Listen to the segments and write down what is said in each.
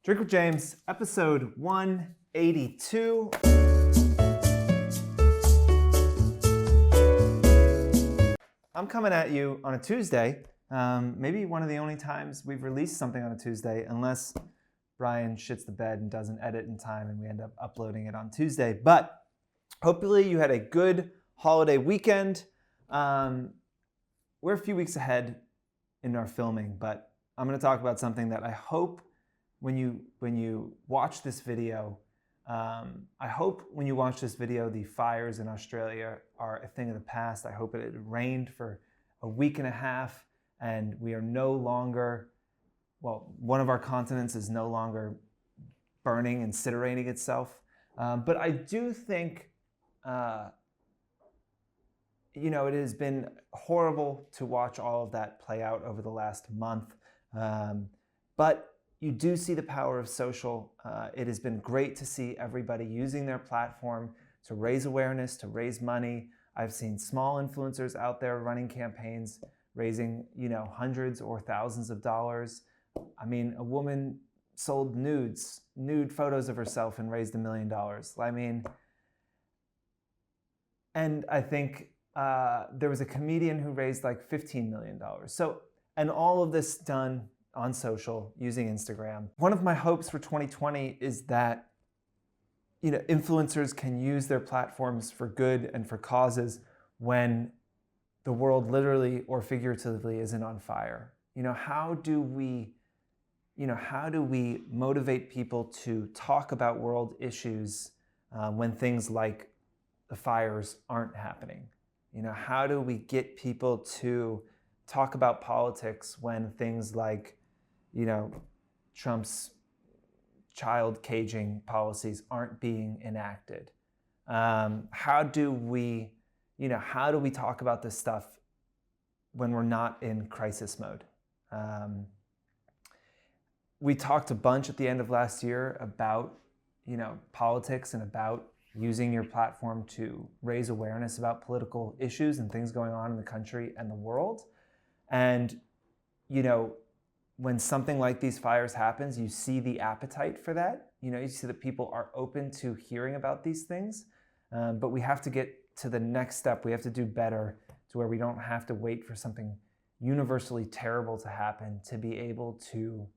Drink with James, episode 182. I'm coming at you on a Tuesday. Maybe one of the only times we've released something on a Tuesday, unless Brian shits the bed and doesn't edit in time and we end up uploading it on Tuesday. But hopefully you had a good holiday weekend. We're a few weeks ahead in our filming, but I'm going to talk about something that I hope when you watch this video, the fires in Australia are a thing of the past. I hope it rained for a week and a half and we are no longer, one of our continents is no longer burning, incinerating itself. But I do think, it has been horrible to watch all of that play out over the last month. But you do see the power of social. It has been great to see everybody using their platform to raise awareness, to raise money. I've seen small influencers out there running campaigns, raising, hundreds or thousands of dollars. I mean, a woman sold nude photos of herself and raised $1 million. I mean, and I think there was a comedian who raised like $15 million. So, and all of this done on social using Instagram. One of my hopes for 2020 is that, influencers can use their platforms for good and for causes when the world literally or figuratively isn't on fire. How do we motivate people to talk about world issues when things like the fires aren't happening? How do we get people to talk about politics when things like, Trump's child caging policies aren't being enacted? How do we talk about this stuff when we're not in crisis mode? We talked a bunch at the end of last year about, politics and about using your platform to raise awareness about political issues and things going on in the country and the world. And, when something like these fires happens, you see the appetite for that. You see that people are open to hearing about these things. But we have to get to the next step. We have to do better to where we don't have to wait for something universally terrible to happen to be able to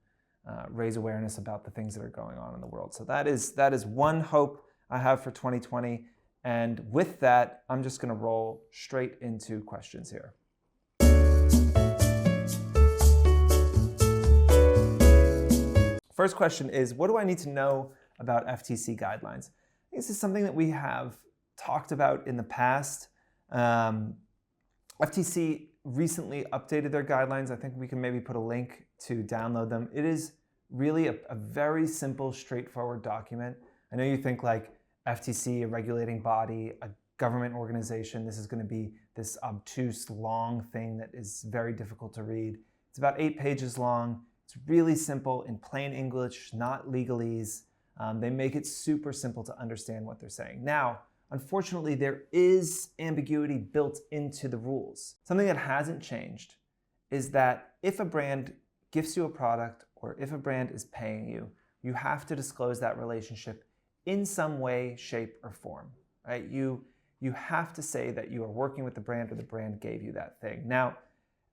raise awareness about the things that are going on in the world. So that is one hope I have for 2020. And with that, I'm just going to roll straight into questions here. First question is, what do I need to know about FTC guidelines? I think this is something that we have talked about in the past. FTC recently updated their guidelines. I think we can maybe put a link to download them. It is really a very simple, straightforward document. I know you think like FTC, a regulating body, a government organization, this is going to be this obtuse, long thing that is very difficult to read. It's about 8 pages long. It's really simple in plain English, not legalese. They make it super simple to understand what they're saying. Now, unfortunately, there is ambiguity built into the rules. Something that hasn't changed is that if a brand gifts you a product or if a brand is paying you, you have to disclose that relationship in some way, shape, or form. Right? You have to say that you are working with the brand or the brand gave you that thing. Now,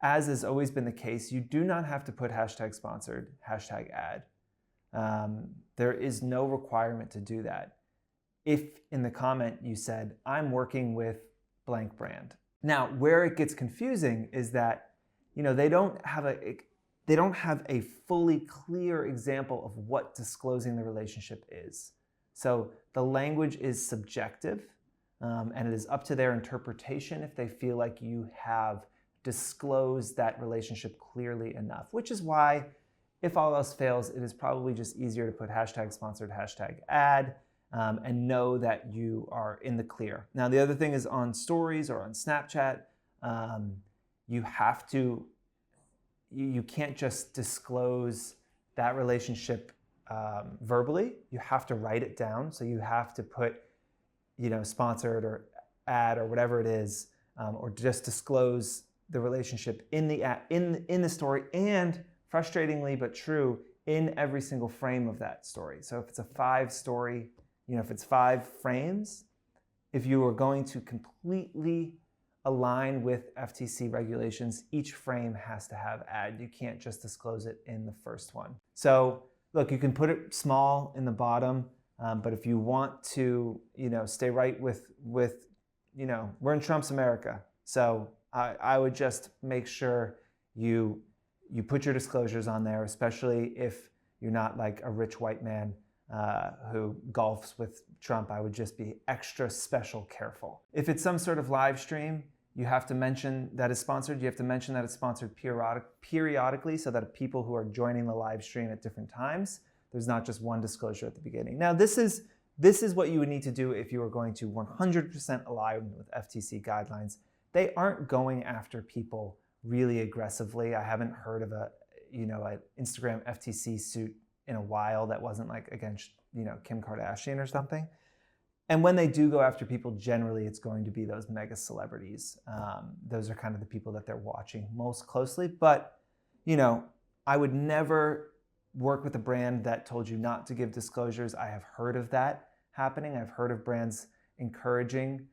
as has always been the case, you do not have to put #sponsored, #ad. There is no requirement to do that. If in the comment you said, I'm working with blank brand. Now, where it gets confusing is that, they don't have a fully clear example of what disclosing the relationship is. So the language is subjective, and it is up to their interpretation if they feel like you have disclose that relationship clearly enough, which is why, if all else fails, it is probably just easier to put #sponsored, #ad, and know that you are in the clear. Now, the other thing is on stories or on Snapchat, you can't just disclose that relationship verbally. You have to write it down. So you have to put, sponsored or ad or whatever it is, or just disclose the relationship in the story, and frustratingly but true, in every single frame of that story. So if it's a 5-story, if it's 5 frames, if you are going to completely align with FTC regulations, each frame has to have ad. You can't just disclose it in the first one. So look, you can put it small in the bottom, but if you want to, stay right with, we're in Trump's America. So I would just make sure you put your disclosures on there, especially if you're not like a rich white man who golfs with Trump. I would just be extra special careful. If it's some sort of live stream, you have to mention that it's sponsored. You have to mention that it's sponsored periodically so that people who are joining the live stream at different times, there's not just one disclosure at the beginning. Now, this is what you would need to do if you are going to 100% align with FTC guidelines. They aren't going after people really aggressively. I haven't heard of an Instagram FTC suit in a while that wasn't like against, Kim Kardashian or something. And when they do go after people, generally it's going to be those mega celebrities. Those are kind of the people that they're watching most closely. But, I would never work with a brand that told you not to give disclosures. I have heard of that happening. I've heard of brands encouraging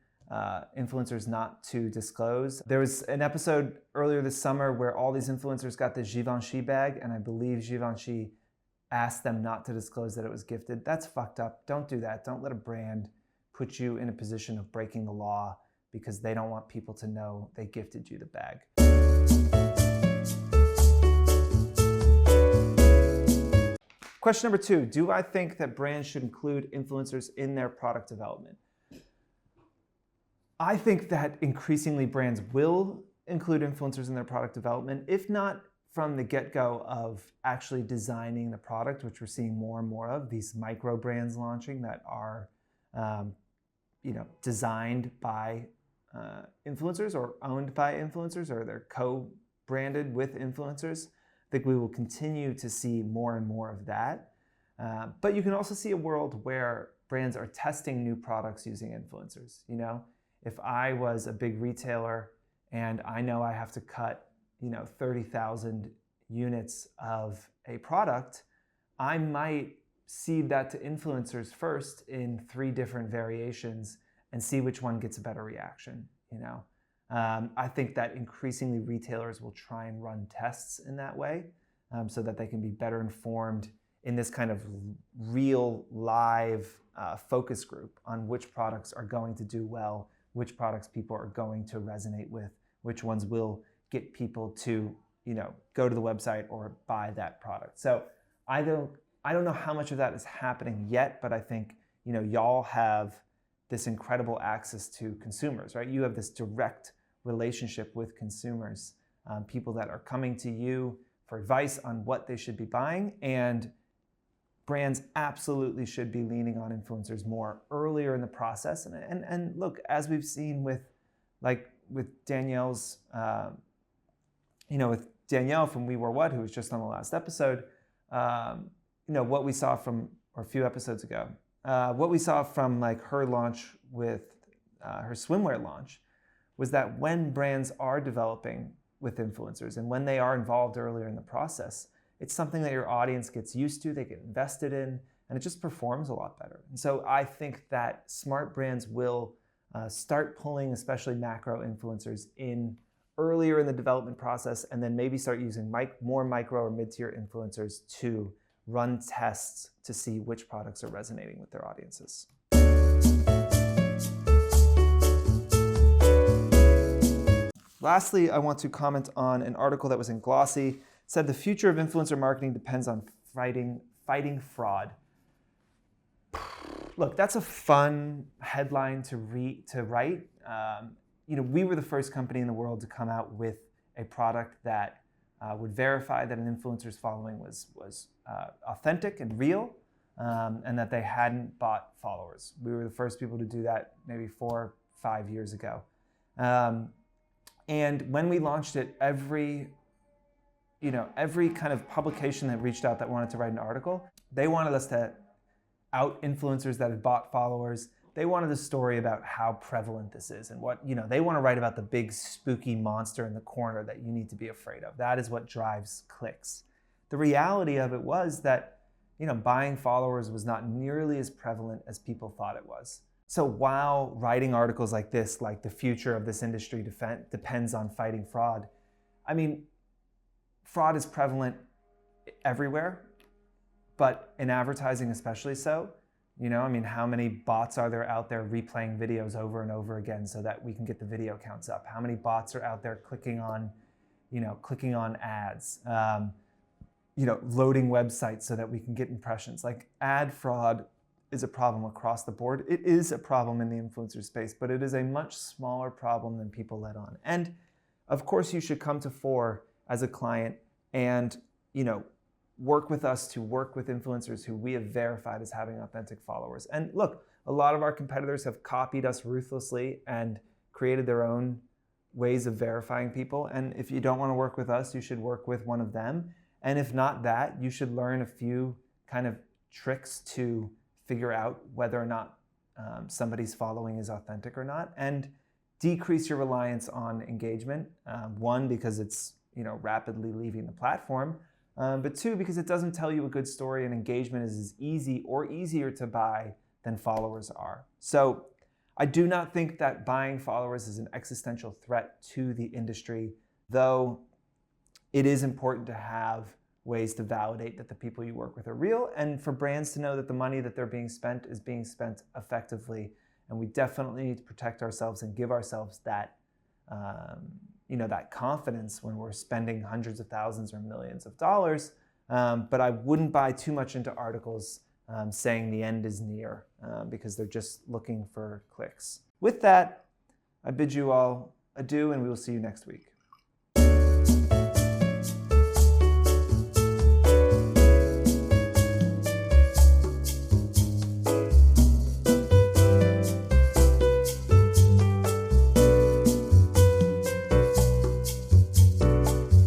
influencers not to disclose. There was an episode earlier this summer where all these influencers got the Givenchy bag, and I believe Givenchy asked them not to disclose that it was gifted. That's fucked up. Don't do that. Don't let a brand put you in a position of breaking the law because they don't want people to know they gifted you the bag. Question number 2, do I think that brands should include influencers in their product development? I think that increasingly brands will include influencers in their product development, if not from the get-go of actually designing the product, which we're seeing more and more of, these micro brands launching that are designed by influencers or owned by influencers, or they're co-branded with influencers. I think we will continue to see more and more of that. But you can also see a world where brands are testing new products using influencers. If I was a big retailer and I know I have to cut 30,000 units of a product, I might seed that to influencers first in 3 different variations and see which one gets a better reaction. I think that increasingly retailers will try and run tests in that way so that they can be better informed in this kind of real live focus group on which products are going to do well, which products people are going to resonate with, which ones will get people to go to the website or buy that product. So I don't know how much of that is happening yet, but I think y'all have this incredible access to consumers, right? You have this direct relationship with consumers, people that are coming to you for advice on what they should be buying, and brands absolutely should be leaning on influencers more earlier in the process. And look, as we've seen with Danielle's, with Danielle from We Were What, who was just on the last episode, what we saw from, or a few episodes ago, what we saw from like her launch with her swimwear launch was that when brands are developing with influencers and when they are involved earlier in the process, it's something that your audience gets used to, they get invested in, and it just performs a lot better. And so I think that smart brands will start pulling especially macro influencers in earlier in the development process, and then maybe start using more micro or mid-tier influencers to run tests to see which products are resonating with their audiences. Lastly, I want to comment on an article that was in Glossy. It said the future of influencer marketing depends on fighting fraud. Look, that's a fun headline to write. We were the first company in the world to come out with a product that would verify that an influencer's following was authentic and real, and that they hadn't bought followers. We were the first people to do that maybe 4 or 5 years ago. And when we launched it, every kind of publication that reached out that wanted to write an article, they wanted us to out influencers that had bought followers. They wanted a story about how prevalent this is and what, they want to write about the big spooky monster in the corner that you need to be afraid of. That is what drives clicks. the reality of it was that, buying followers was not nearly as prevalent as people thought it was. So while writing articles like this, like the future of this industry depends on fighting fraud, I mean, fraud is prevalent everywhere, but in advertising especially so. How many bots are there out there replaying videos over and over again so that we can get the video counts up? How many bots are out there clicking on ads, loading websites so that we can get impressions? Like, ad fraud is a problem across the board. It is a problem in the influencer space, but it is a much smaller problem than people let on. And of course, you should come to Fore as a client and, work with us to work with influencers who we have verified as having authentic followers. And look, a lot of our competitors have copied us ruthlessly and created their own ways of verifying people. And if you don't want to work with us, you should work with one of them. And if not that, you should learn a few kind of tricks to figure out whether or not somebody's following is authentic or not, and decrease your reliance on engagement. One, because it's rapidly leaving the platform, but two, because it doesn't tell you a good story, and engagement is as easy or easier to buy than followers are. So I do not think that buying followers is an existential threat to the industry, though it is important to have ways to validate that the people you work with are real, and for brands to know that the money that they're being spent is being spent effectively. And we definitely need to protect ourselves and give ourselves that that confidence when we're spending hundreds of thousands or millions of dollars. But I wouldn't buy too much into articles saying the end is near because they're just looking for clicks. With that, I bid you all adieu, and we will see you next week.